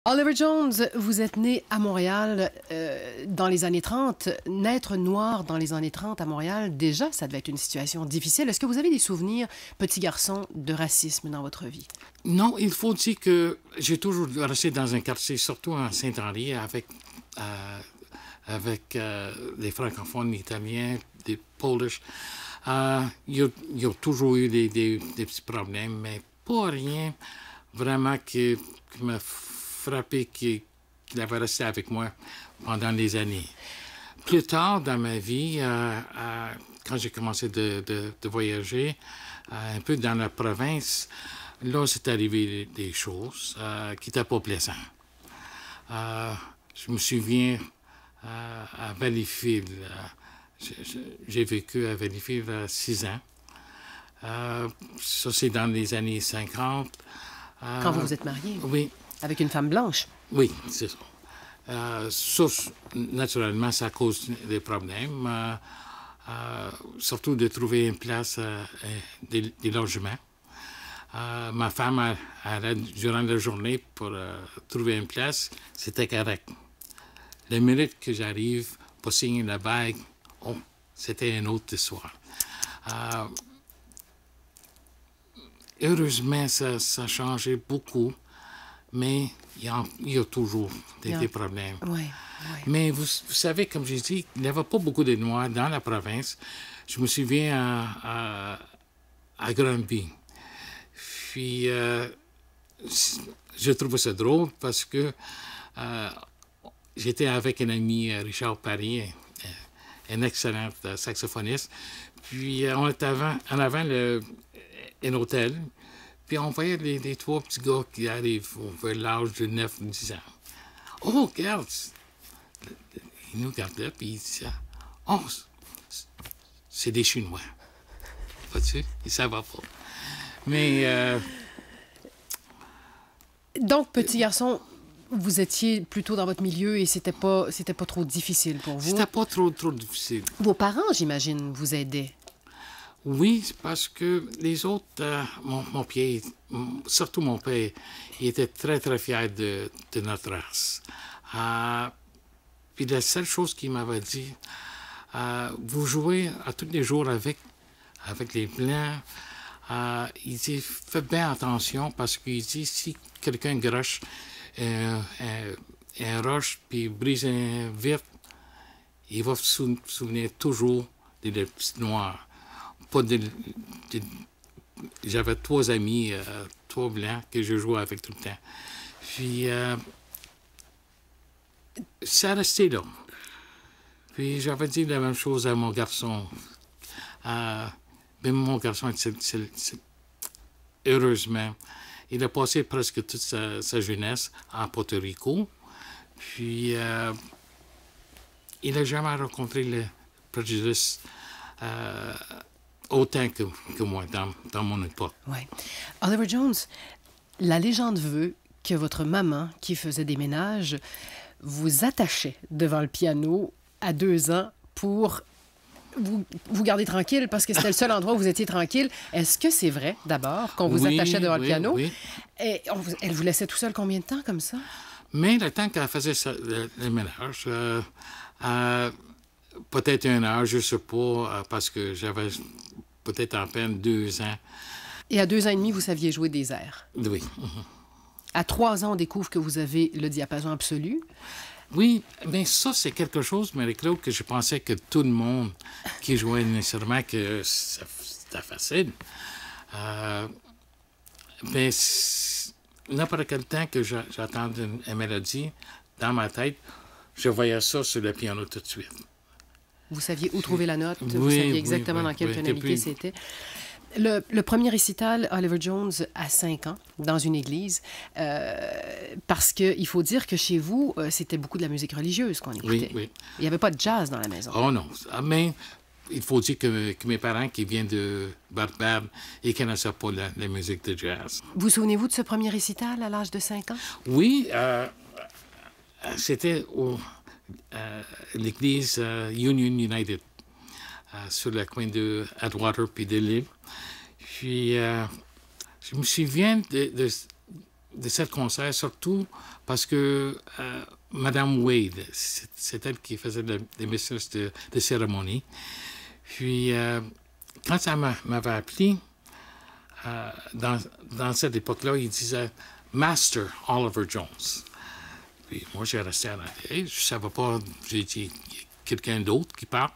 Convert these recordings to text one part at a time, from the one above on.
Oliver Jones, vous êtes né à Montréal dans les années 30. Naître noir dans les années 30 à Montréal, déjà, ça devait être une situation difficile. Est-ce que vous avez des souvenirs, petit garçon, de racisme dans votre vie? Non, il faut dire que j'ai toujours resté dans un quartier, surtout en Saint-Henri, avec des francophones italiens, des Polish. Il y a toujours eu des petits problèmes, mais pas rien vraiment qui m'a frappé, qui avait resté avec moi pendant des années. Plus tard dans ma vie, quand j'ai commencé de voyager, un peu dans la province, là, c'est arrivé des choses qui n'étaient pas plaisantes. Je me souviens à Valleyfield, j'ai vécu à Valleyfield 6 ans. Ça, c'est dans les années 50. Quand vous vous êtes marié? Oui. Avec une femme blanche? Oui, c'est ça. Ça, naturellement, ça cause des problèmes, surtout de trouver une place, des logements. Ma femme, durant la journée, pour trouver une place, c'était correct. La minute que j'arrive pour signer la bague, oh, c'était une autre histoire. Heureusement, ça a changé beaucoup, mais il y a toujours des problèmes. Oui, oui. Mais vous savez, comme j'ai dit, il n'y avait pas beaucoup de Noirs dans la province. Je me souviens à Granby. Puis, je trouvais ça drôle parce que j'étais avec un ami, Richard Paris, un excellent saxophoniste. Puis, on était en avant un hôtel. Puis, on voyait les trois petits gars qui arrivent vers l'âge de 9-10 ans. Oh, regarde! Il nous regardait, puis il disait, oh, c'est des Chinois. Vois-tu? Ils savent pas. Mais. Donc, petit garçon, vous étiez plutôt dans votre milieu et c'était pas trop difficile pour vous? C'était pas trop difficile. Vos parents, j'imagine, vous aidaient? Oui, parce que les autres, mon père, surtout mon père, il était très, très fier de notre race. Puis la seule chose qu'il m'avait dit, vous jouez à tous les jours avec les Blancs. Il dit, faites bien attention parce qu'il dit, si quelqu'un groche un roche puis brise un vitre, il va se souvenir toujours des petits noirs. J'avais 3 amis, 3 Blancs que je jouais avec tout le temps. Puis, ça restait là. Puis, j'avais dit la même chose à mon garçon. Même mon garçon, heureusement, il a passé presque toute sa jeunesse à Porto Rico. Puis, il n'a jamais rencontré le préjudice autant que moi dans mon époque. Oui. Oliver Jones, la légende veut que votre maman, qui faisait des ménages, vous attachait devant le piano à 2 ans pour vous garder tranquille parce que c'était le seul endroit où vous étiez tranquille. Est-ce que c'est vrai, d'abord, qu'on vous attachait devant le piano? Oui. Et elle vous laissait tout seul combien de temps comme ça? Mais le temps qu'elle faisait le ménage, peut-être 1 heure, je ne sais pas, parce que j'avais peut-être à peine 2 ans. Et à 2 ans et demi, vous saviez jouer des airs? Oui. À 3 ans, on découvre que vous avez le diapason absolu. Oui, mais ça, c'est quelque chose, Marie-Claude, que je pensais que tout le monde qui jouait nécessairement que c'était facile. Mais n'importe quel temps que j'entendais une mélodie dans ma tête, je voyais ça sur le piano tout de suite. Vous saviez où trouver la note, vous Oui, saviez exactement dans quelle tonalité c'était. Le premier récital, Oliver Jones, à 5 ans, dans une église, parce qu'il faut dire que chez vous, c'était beaucoup de la musique religieuse qu'on écoutait. Oui. Il n'y avait pas de jazz dans la maison. Oh non, mais il faut dire que mes parents qui viennent de Barbade, ils ne connaissaient pas la musique de jazz. Vous souvenez-vous de ce premier récital à l'âge de 5 ans? Oui, c'était l'église Union United, sur le coin de Atwater puis de Lille. Puis, je me souviens de ce concert, surtout parce que Madame Wade, c'est elle qui faisait les messages de cérémonie. Puis, quand ça m'avait appelé, dans cette époque-là, il disait « Master Oliver Jones ». Puis moi, j'ai resté à la tête. Je ne savais pas, j'ai dit « quelqu'un d'autre qui parle ».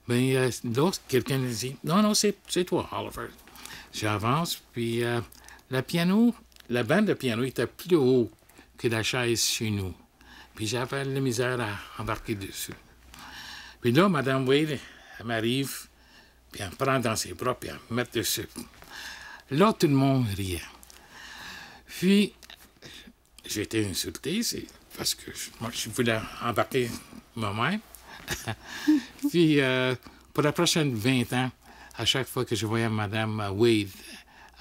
Mais là, quelqu'un me dit « Non, non, c'est toi, Oliver ». J'avance, puis la bande de piano était plus haut que la chaise chez nous. Puis j'avais la misère à embarquer dessus. Puis là, Mme Wade, elle m'arrive, puis elle me prend dans ses bras, puis elle me met dessus. Là, tout le monde riait. Puis, j'ai été insulté, c'est parce que je voulais embarquer moi-même. Puis, pour la prochaine 20 ans, à chaque fois que je voyais Mme Wade,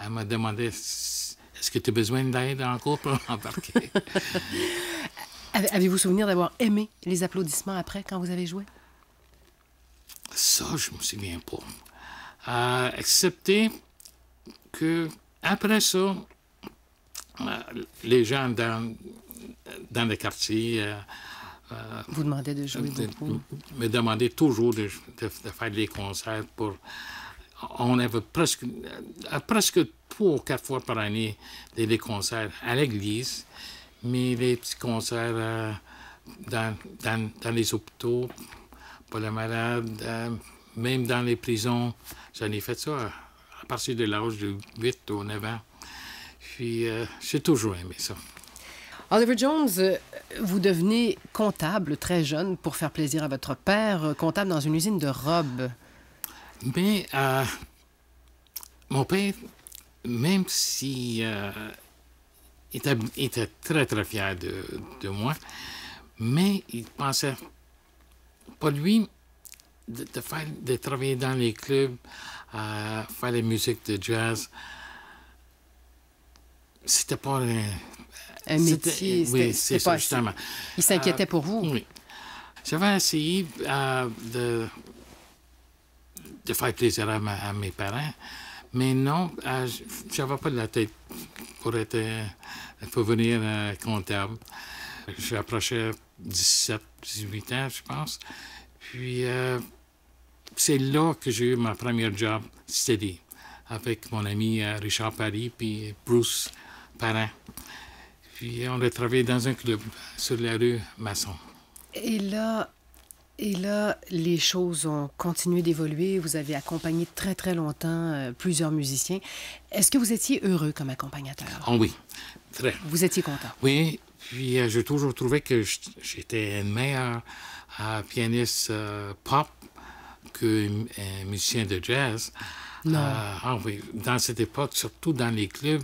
elle me demandait « Est-ce que tu as besoin d'aide encore pour embarquer? » Avez-vous souvenir d'avoir aimé les applaudissements après, quand vous avez joué? Ça, je me souviens pas. Excepté que après ça, les gens dans le quartier vous demandaient de jouer beaucoup. Me demandaient toujours de faire des concerts pour... On avait presque 3 ou 4 fois par année des concerts à l'église, mais les petits concerts dans les hôpitaux pour les malades, même dans les prisons. J'en ai fait ça à partir de l'âge de 8 ou 9 ans. Puis j'ai toujours aimé ça. Oliver Jones, vous devenez comptable très jeune pour faire plaisir à votre père, comptable dans une usine de robes. Mais mon père, même si était très, très fier de moi, mais il pensait, pas lui, de travailler dans les clubs, faire la musique de jazz. C'était pas un métier. Oui, c'est ça, justement. Il s'inquiétait pour vous. Oui. J'avais essayé de faire plaisir à mes parents, mais non, j'avais pas de la tête pour devenir comptable. J'approchais 17, 18 ans, je pense. Puis, c'est là que j'ai eu ma première job steady avec mon ami Richard Paris puis Bruce Parent. Puis, on a travaillé dans un club sur la rue Masson. Et là, les choses ont continué d'évoluer. Vous avez accompagné très, très longtemps plusieurs musiciens. Est-ce que vous étiez heureux comme accompagnateur? Oh oui, très. Vous étiez content? Oui, puis j'ai toujours trouvé que j'étais une meilleure pianiste pop qu'un musicien de jazz. Non. Oui, dans cette époque, surtout dans les clubs,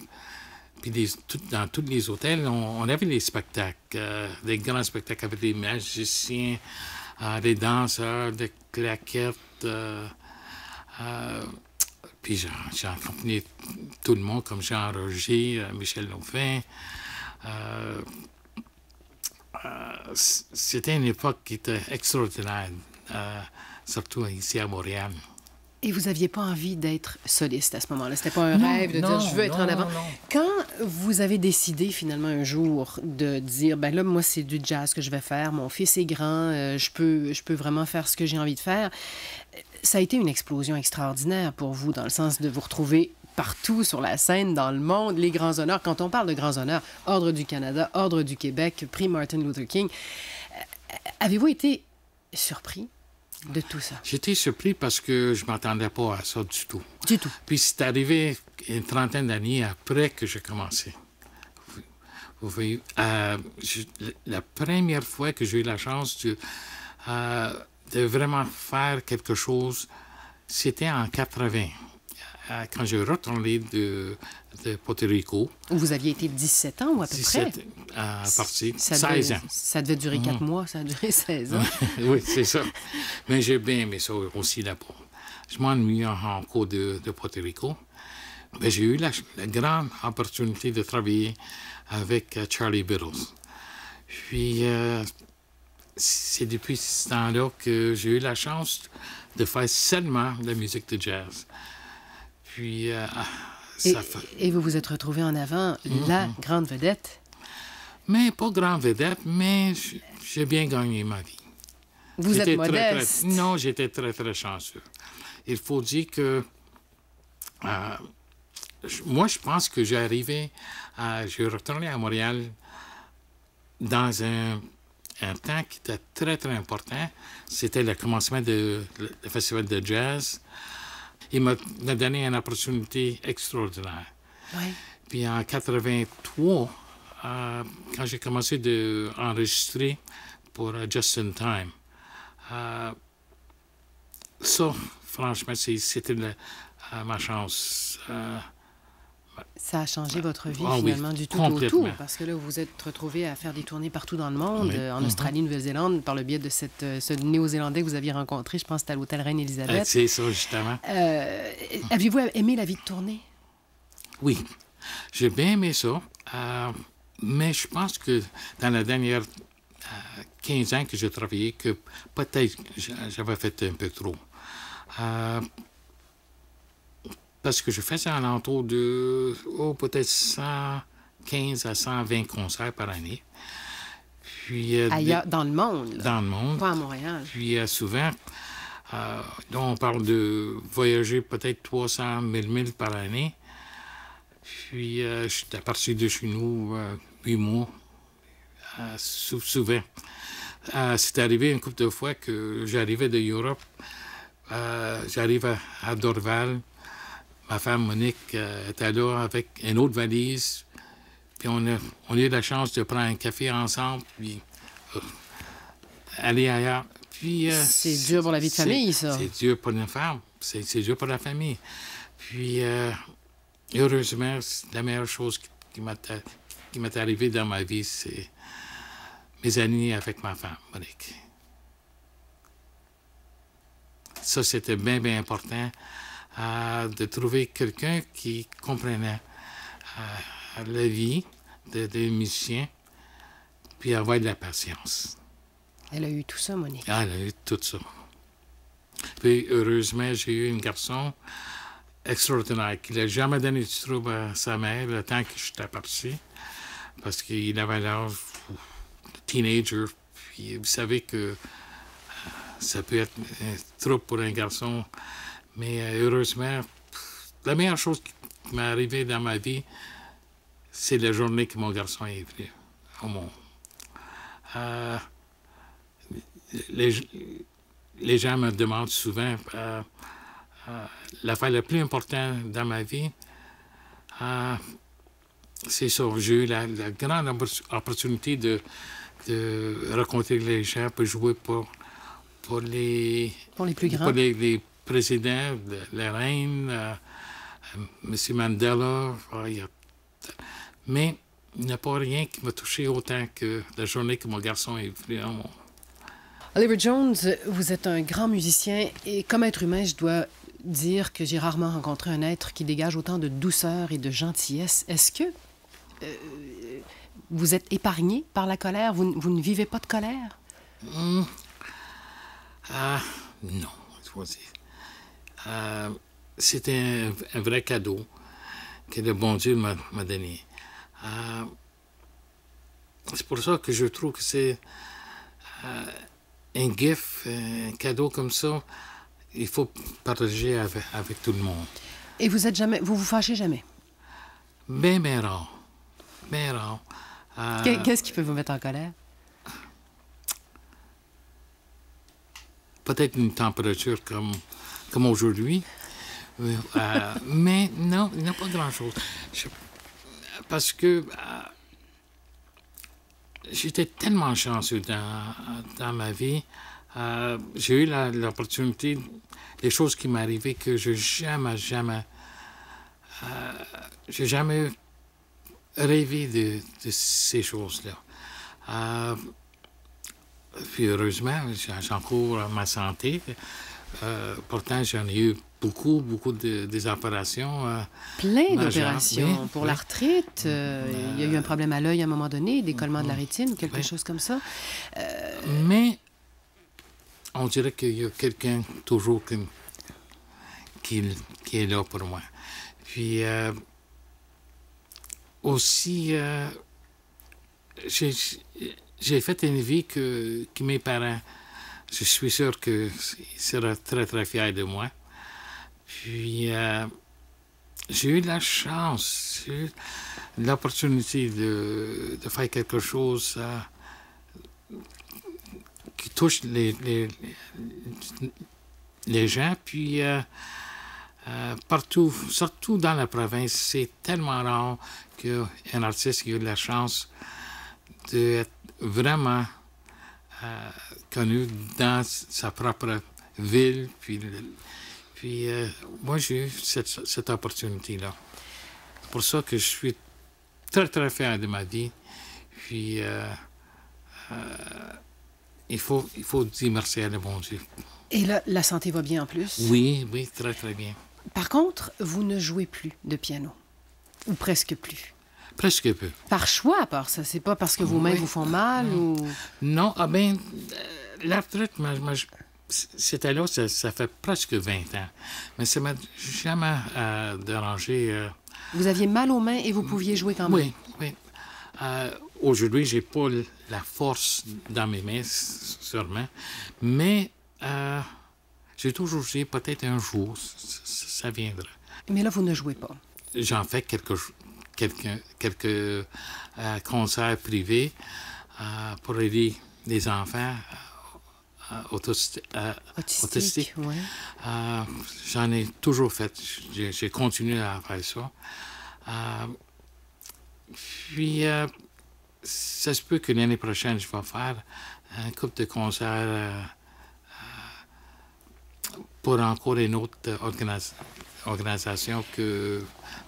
puis dans tous les hôtels, on avait des spectacles, des grands spectacles avec des magiciens, des danseurs, des claquettes. Puis j'ai accompagné tout le monde, comme Jean Roger, Michel Lauvin. C'était une époque qui était extraordinaire, surtout ici à Montréal. Et vous n'aviez pas envie d'être soliste à ce moment-là? C'était pas un rêve de dire « je veux être en avant ». Quand vous avez décidé finalement un jour de dire « ben là, moi, c'est du jazz que je vais faire, mon fils est grand, je peux vraiment faire ce que j'ai envie de faire », ça a été une explosion extraordinaire pour vous, dans le sens de vous retrouver partout sur la scène, dans le monde, les grands honneurs. Quand on parle de grands honneurs, Ordre du Canada, Ordre du Québec, Prix Martin Luther King, avez-vous été surpris de tout ça? J'étais surpris parce que je ne m'attendais pas à ça du tout. Du tout. Puis c'est arrivé une trentaine d'années après que j'ai commencé. Vous voyez, la première fois que j'ai eu la chance de vraiment faire quelque chose, c'était en 80. Quand j'ai retourné de Porto Rico. Vous aviez été 17 ans ou à peu 17, près? Parti 16 ans. Ça devait durer 4 mois, ça a duré 16 ans. Oui, c'est ça. Mais j'ai bien aimé ça aussi là-bas. Je m'ennuie en cours de Porto Rico. Mais j'ai eu la grande opportunité de travailler avec Charlie Biddles. Puis, c'est depuis ce temps-là que j'ai eu la chance de faire seulement de la musique de jazz. Puis, ça fait... Et vous vous êtes retrouvé en avant, la grande vedette. Mais pas grande vedette, mais j'ai bien gagné ma vie. Vous êtes J'étais modeste. non, j'étais très, très chanceux. Il faut dire que moi, je pense que j'ai retourné à Montréal dans un temps qui était très, très important. C'était le commencement du festival de jazz. Il m'a donné une opportunité extraordinaire. Oui. Puis en 83, quand j'ai commencé à enregistrer pour Just in Time, ça, franchement, c'était ma chance. Ça a changé votre vie, Ah oui, finalement, du tout au complètement. tout, parce que là, vous vous êtes retrouvé à faire des tournées partout dans le monde, Oui. en Australie, Nouvelle-Zélande, par le biais de ce Néo-Zélandais que vous aviez rencontré, je pense que c'était à l'hôtel Reine-Élisabeth. C'est ça, justement. Aviez-vous aimé la vie de tournée? Oui, j'ai bien aimé ça, mais je pense que dans la dernière 15 ans que j'ai travaillé, que peut-être j'avais fait un peu trop. Parce que je faisais un entour de peut-être 115 à 120 concerts par année. Puis, Ailleurs, dans le monde, là. dans le monde. Pas à Montréal. Puis souvent, donc on parle de voyager peut-être 300 000 milles par année. Puis j'étais parti de chez nous 8 mois, souvent. C'est arrivé une couple de fois que j'arrivais de Europe, j'arrive à Dorval. Ma femme Monique était là avec une autre valise. Puis on a eu la chance de prendre un café ensemble, puis aller ailleurs. Puis, C'est dur pour la vie de famille, ça. C'est dur pour une femme. C'est dur pour la famille. Puis, heureusement, la meilleure chose qui m'est arrivée dans ma vie, c'est mes années avec ma femme, Monique. Ça, c'était bien, bien important. De trouver quelqu'un qui comprenait la vie des musiciens, puis avoir de la patience. Elle a eu tout ça, Monique. Elle a eu tout ça. Puis, heureusement, j'ai eu un garçon extraordinaire qui n'a jamais donné du trouble à sa mère le temps que j'étais parti, parce qu'il avait l'âge de teenager, puis vous savez que ça peut être un trouble pour un garçon. Mais heureusement, la meilleure chose qui m'est arrivée dans ma vie, c'est la journée que mon garçon est venu au monde. Les gens me demandent souvent l'affaire la plus importante dans ma vie, c'est ça. J'ai eu la grande opportunité de rencontrer les gens pour jouer pour les plus grands. Pour les présidents, la reine, M. Mandela. Mais il n'y a pas rien qui m'a touché autant que la journée que mon garçon est venu au monde. Oliver Jones, vous êtes un grand musicien et comme être humain, je dois dire que j'ai rarement rencontré un être qui dégage autant de douceur et de gentillesse. Est-ce que vous êtes épargné par la colère? Vous ne vivez pas de colère? Non, il faut dire. C'était un vrai cadeau que le bon Dieu m'a donné. C'est pour ça que je trouve que c'est un gift, un cadeau comme ça, il faut partager avec tout le monde. Et vous vous fâchez jamais? Bien, bien rare. Bien rare. Qu'est-ce qui peut vous mettre en colère? Peut-être une température comme aujourd'hui. Mais non, il n'y a pas grand-chose. Parce que j'étais tellement chanceux dans ma vie. J'ai eu l'opportunité, des choses qui m'arrivaient que j'ai jamais rêvé de ces choses-là. Puis heureusement, j'encours ma santé. Pourtant, j'en ai eu beaucoup des opérations. Plein majeures. d'opérations. Oui, Pour oui. l'arthrite, il y a eu un problème à l'œil à un moment donné, décollement de la rétine, quelque chose comme ça. Mais on dirait qu'il y a quelqu'un toujours qui est là pour moi. Puis aussi, j'ai j'ai fait une vie que mes parents, je suis sûr qu'ils seraient très, très fiers de moi. Puis, j'ai eu la chance, j'ai eu l'opportunité de faire quelque chose qui touche les gens. Puis, partout, surtout dans la province, c'est tellement rare qu'un artiste qui a eu la chance d'être vraiment connu dans sa propre ville. Puis moi, j'ai eu cette opportunité-là. C'est pour ça que je suis très, très fier de ma vie. Puis il faut dire merci à le bon Dieu. Et là, la santé va bien en plus? Oui, oui, très, très bien. Par contre, vous ne jouez plus de piano. Ou presque plus. Presque peu. Par choix, à part ça. C'est pas parce que vos mains vous font mal ou... Non, la retraite, c'était là, ça fait presque 20 ans. Mais ça m'a jamais dérangé. Vous aviez mal aux mains et vous pouviez jouer quand même? Oui, oui. Aujourd'hui, j'ai pas la force dans mes mains, sûrement. Mais j'ai toujours dit, peut-être un jour, ça viendra. Mais là, vous ne jouez pas. J'en fais quelques concerts privés pour aider les enfants autistiques. Ouais. J'en ai toujours fait. J'ai continué à faire ça. Puis, ça se peut que l'année prochaine, je vais faire un couple de concerts pour encore une autre organisation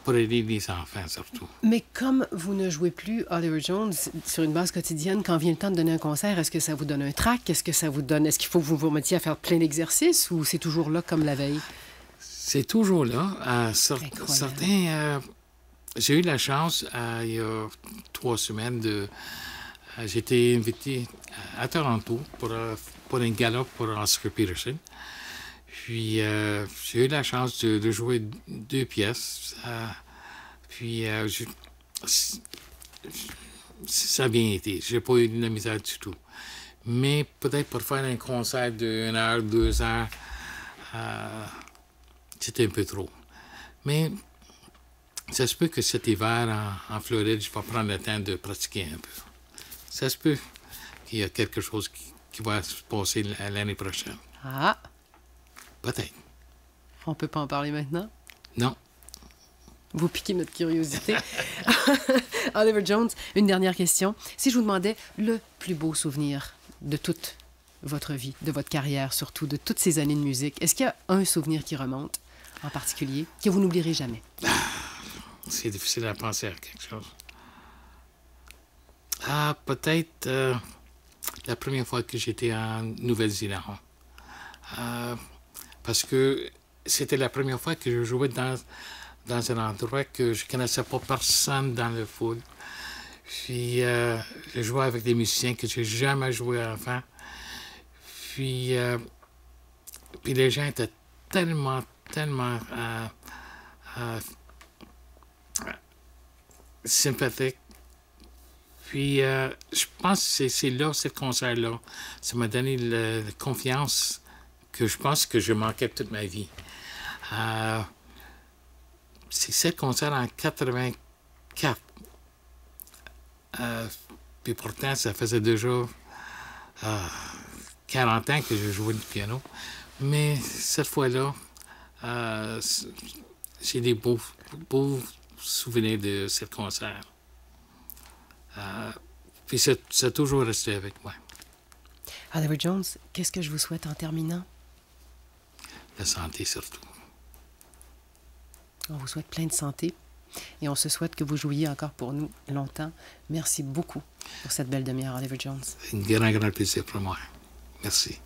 pour aider les enfants, surtout. Mais comme vous ne jouez plus Oliver Jones sur une base quotidienne, quand vient le temps de donner un concert, est-ce que ça vous donne un trac? Est-ce que ça vous donne... Est-ce qu'il faut que vous vous remettiez à faire plein d'exercices ou c'est toujours là comme la veille? C'est toujours là. Certains... j'ai eu la chance, il y a 3 semaines, j'ai été invité à Toronto pour un gala pour Oscar Peterson. Puis, j'ai eu la chance de jouer 2 pièces. Puis, ça a bien été. J'ai pas eu de la misère du tout. Mais peut-être pour faire un concert de 1 heure, 2 heures, c'était un peu trop. Mais ça se peut que cet hiver, en Floride, je vais prendre le temps de pratiquer un peu. Ça se peut qu'il y a quelque chose qui va se passer l'année prochaine. Ah! Peut-être. On peut pas en parler maintenant? Non. Vous piquez notre curiosité. Oliver Jones, une dernière question. Si je vous demandais le plus beau souvenir de toute votre vie, de votre carrière, surtout de toutes ces années de musique, est-ce qu'il y a un souvenir qui remonte en particulier, que vous n'oublierez jamais? C'est difficile à penser à quelque chose. Peut-être la première fois que j'étais en Nouvelle-Zélande. Parce que c'était la première fois que je jouais dans un endroit que je ne connaissais pas personne dans le foule. Puis, je jouais avec des musiciens que je n'ai jamais joué avant. Puis les gens étaient tellement sympathiques. Puis, je pense que c'est là, ce concert-là, ça m'a donné la confiance que je pense que je manquais toute ma vie. C'est ce concert en 84. Puis pourtant, ça faisait déjà 40 ans que je jouais du piano. Mais cette fois-là, j'ai des beaux souvenirs de ce concert. Puis ça a toujours resté avec moi. Oliver Jones, qu'est-ce que je vous souhaite en terminant? La santé, surtout. On vous souhaite plein de santé et on se souhaite que vous jouiez encore pour nous longtemps. Merci beaucoup pour cette belle demi-heure, Oliver Jones. Un grand plaisir pour moi. Merci.